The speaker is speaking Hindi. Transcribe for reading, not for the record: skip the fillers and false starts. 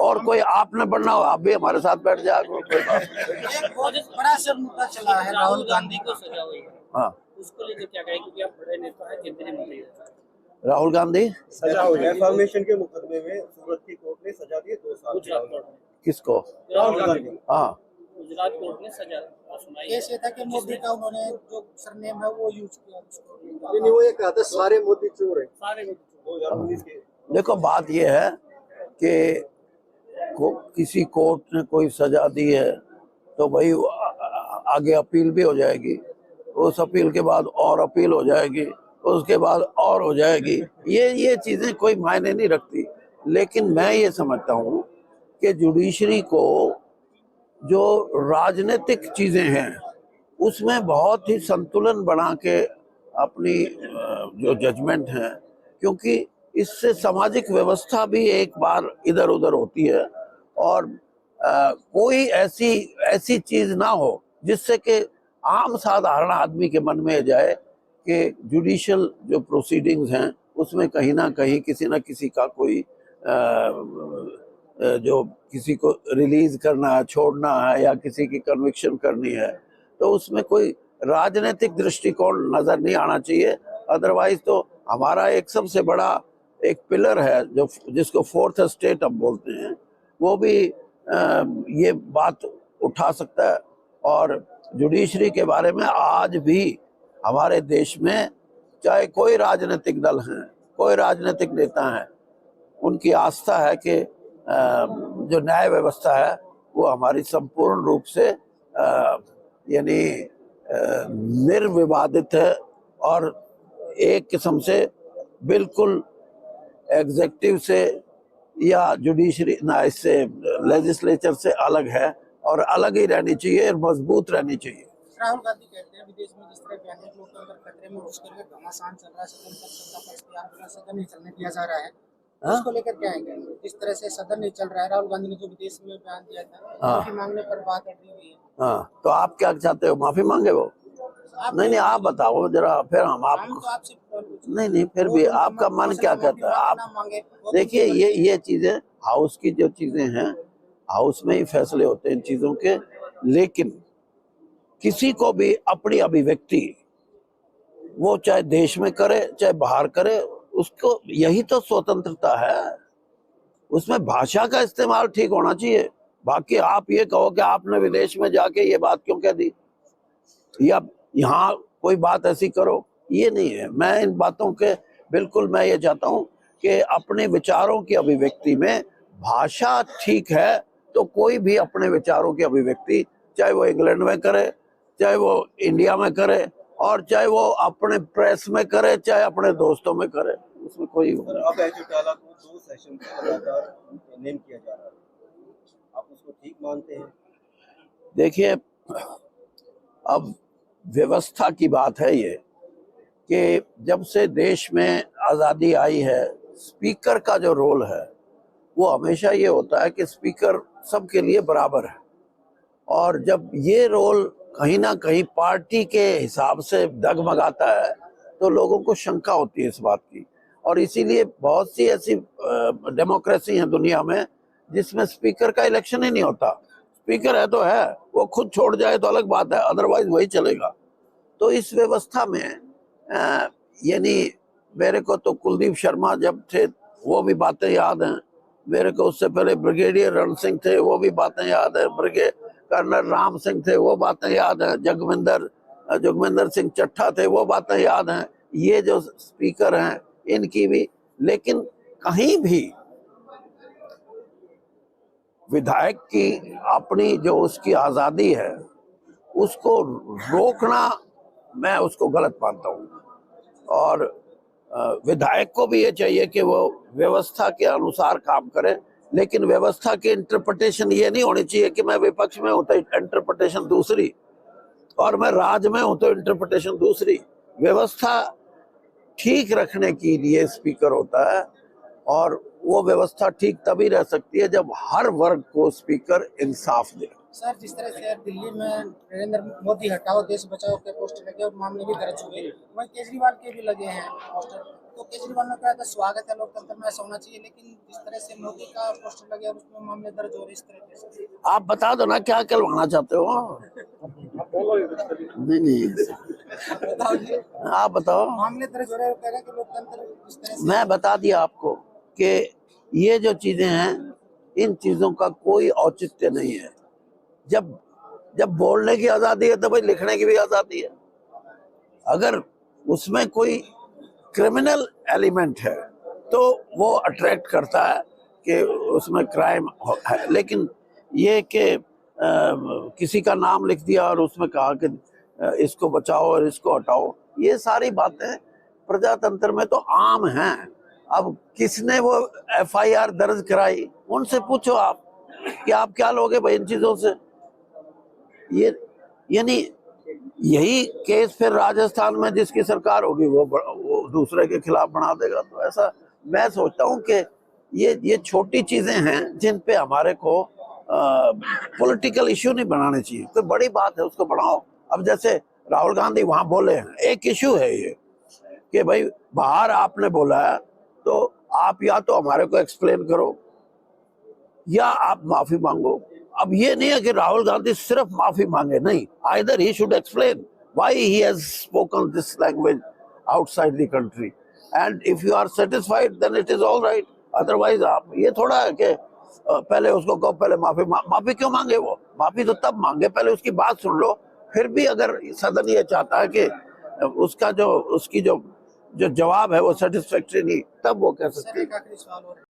और कोई आपने बनना हो आप भी हमारे साथ बैठ जाए, कोई बात एक बहुत बड़ा सा मुद्दा चला है राहुल गांधी को सजा हुई है, हाँ उसको लेकर क्या कहें, क्योंकि आप बड़े नेता है, केंद्रीय मंत्री है। राहुल गांधी सजा हो गई डिफेमेशन के मुकदमे में सूरत की कोर्ट ने सजा दी 2 साल। गुजरात कोर्ट ने, किसको? राहुल गांधी। हाँ गुजरात कोर्ट ने सजा सुनाई। केस ये था कि मोदी का उन्होंने जो सरनेम है वो यूज किया उसको। नहीं, वो ये कहा था सारे मोदी चोर है। सारे 2019 के। देखो बात ये है कि किसी कोर्ट ने कोई सजा दी है तो भाई आगे अपील भी हो जाएगी, उस अपील के बाद और अपील हो जाएगी, उसके बाद और हो जाएगी। ये चीजें कोई मायने नहीं रखती। लेकिन मैं ये समझता हूँ कि जुडिशरी को जो राजनीतिक चीजें हैं उसमें बहुत ही संतुलन बना के अपनी जो जजमेंट है, क्योंकि इससे सामाजिक व्यवस्था भी एक बार इधर उधर होती है और कोई ऐसी चीज ना हो जिससे कि आम साधारण आदमी के मन में जाए कि जुडिशियल जो प्रोसीडिंग्स हैं उसमें कहीं ना कहीं किसी ना किसी का कोई जो किसी को रिलीज करना है, छोड़ना है या किसी की कन्विक्शन करनी है, तो उसमें कोई राजनीतिक दृष्टिकोण नजर नहीं आना चाहिए। अदरवाइज तो हमारा एक सबसे बड़ा एक पिलर है जो जिसको फोर्थ स्टेट हम बोलते हैं, वो भी ये बात उठा सकता है। और जुडिशरी के बारे में आज भी हमारे देश में चाहे कोई राजनीतिक दल है, कोई राजनीतिक नेता है, उनकी आस्था है कि जो न्याय व्यवस्था है वो हमारी संपूर्ण रूप से यानी निर्विवादित है और एक किस्म से बिल्कुल एग्जीक्यूटिव से या जुडिशरी ना इससे लेजिस्लेचर से अलग है और अलग ही रहनी चाहिए और मजबूत रहनी चाहिए। राहुल गांधी कहते हैं विदेश में जिस तरह बयान लोकतंत्र खतरे में घुसकर घमासान चल रहा है, सदन तक सत्ता पर इख्तियार बिना सदन नहीं चलने दिया जा रहा है, उसको लेकर क्या है? जिस तरह से सदन नहीं चल रहा है, राहुल गांधी ने जो विदेश में बयान दिया था, माफी मांगने पर बात अटकी हुई है। हाँ, तो आप क्या चाहते हो, माफी मांगे वो? नहीं आप बताओ जरा, फिर हम आपको नहीं फिर भी आपका मन क्या कहता है? आप देखिए ये चीजें हाउस की जो चीजें हैं, हाउस में ही फैसले होते हैं इन चीजों के। लेकिन किसी को भी अपनी अभिव्यक्ति वो चाहे देश में करे चाहे बाहर करे, उसको यही तो स्वतंत्रता है। उसमें भाषा का इस्तेमाल ठीक होना चाहिए। बाकी आप ये कहो कि आपने विदेश में जाके ये बात क्यों कह दी या यहाँ कोई बात ऐसी करो, ये नहीं है। मैं इन बातों के बिल्कुल मैं ये चाहता हूँ कि अपने विचारों की अभिव्यक्ति में भाषा ठीक है तो कोई भी अपने विचारों की अभिव्यक्ति चाहे वो इंग्लैंड में करे, चाहे वो इंडिया में करे और चाहे वो अपने प्रेस में करे, चाहे अपने दोस्तों में करे, उसमें कोई अब चौटाला को 2 सेशन लगातार नेम किया जा रहा है, आप उसको ठीक मानते हैं? देखिए अब व्यवस्था की बात है ये कि जब से देश में आज़ादी आई है, स्पीकर का जो रोल है वो हमेशा ये होता है कि स्पीकर सबके लिए बराबर है। और जब ये रोल कहीं ना कहीं पार्टी के हिसाब से डगमगाता है तो लोगों को शंका होती है इस बात की। और इसीलिए बहुत सी ऐसी डेमोक्रेसी है दुनिया में जिसमें स्पीकर का इलेक्शन ही नहीं होता। स्पीकर है तो है, वो खुद छोड़ जाए तो अलग बात है, अदरवाइज वही चलेगा। तो इस व्यवस्था में यानी मेरे को तो कुलदीप शर्मा जब थे वो भी बातें याद हैं, मेरे को उससे पहले ब्रिगेडियर रण सिंह थे वो भी बातें याद है, कर्नल राम सिंह थे वो बातें याद हैं, जोगविंदर सिंह चट्टा थे वो बातें याद हैं, ये जो स्पीकर हैं इनकी भी। लेकिन कहीं भी विधायक की अपनी जो उसकी आज़ादी है उसको रोकना मैं उसको गलत मानता हूँ। और विधायक को भी ये चाहिए कि वो व्यवस्था के अनुसार काम करे, लेकिन व्यवस्था की इंटरप्रिटेशन ये नहीं होनी चाहिए कि मैं विपक्ष में हूं तो इंटरप्रिटेशन दूसरी और मैं राज में हूं तो इंटरप्रिटेशन दूसरी। व्यवस्था ठीक रखने के लिए स्पीकर होता है और वो व्यवस्था ठीक तभी रह सकती है जब हर वर्ग को स्पीकर इंसाफ दे। सर, जिस तरह से दिल्ली में नरेंद्र मोदी हटाओ देश बचाओ के पोस्टर लगे और मामले भी दर्ज हुए, वहीं केजरीवाल के भी लगे हैं पोस्टर। तो केजरीवाल ने कहा था स्वागत है लोकतंत्र में, ऐसा होना चाहिए, लेकिन जिस तरह से मोदी का पोस्टर लगे और उसमें मामले दर्ज हो रहे इस तरह से। आप बता दो ना क्या करवाना चाहते हो। नहीं नहीं, बताओ जी, आप बताओ। मामले दर्ज हो रहे हैं, कह रहे हैं कि लोकतंत्र जिस तरह से। मैं बता दिया आपको कि ये जो चीजें हैं, इन चीजों का कोई औचित्य नहीं है। जब जब बोलने की आजादी है तो भाई लिखने की भी आजादी है। अगर उसमें कोई क्रिमिनल एलिमेंट है तो वो अट्रैक्ट करता है कि उसमें क्राइम है, लेकिन ये कि किसी का नाम लिख दिया और उसमें कहा कि इसको बचाओ और इसको हटाओ, ये सारी बातें प्रजातंत्र में तो आम हैं। अब किसने वो एफआईआर दर्ज कराई, उनसे पूछो आप कि आप क्या लोगे भाई इन चीजों से। ये यानी यही केस फिर राजस्थान में जिसकी सरकार होगी वो दूसरे के खिलाफ बना देगा। तो ऐसा मैं सोचता हूँ कि ये छोटी चीजें हैं जिन पे हमारे को पॉलिटिकल इश्यू नहीं बनाने चाहिए। कोई बड़ी बात है उसको बढ़ाओ। अब जैसे राहुल गांधी वहां बोले हैं, एक इश्यू है ये कि भाई बाहर आपने बोला है तो आप या तो हमारे को एक्सप्लेन करो या आप माफी मांगो। अब ये नहीं है कि राहुल गांधी सिर्फ माफी मांगे, नहीं, either he should explain why he has spoken this language outside the country, and if you are satisfied then it is all right. Otherwise आप ये थोड़ा है कि पहले उसको कहो, पहले माफी क्यों मांगे? वो माफी तो तब मांगे, पहले उसकी बात सुन लो। फिर भी अगर सदन ये चाहता है कि उसकी जो जवाब है वो सेटिस्फैक्टरी नहीं, तब वो कह सकते हैं। सर, एक आखिरी सवाल और है।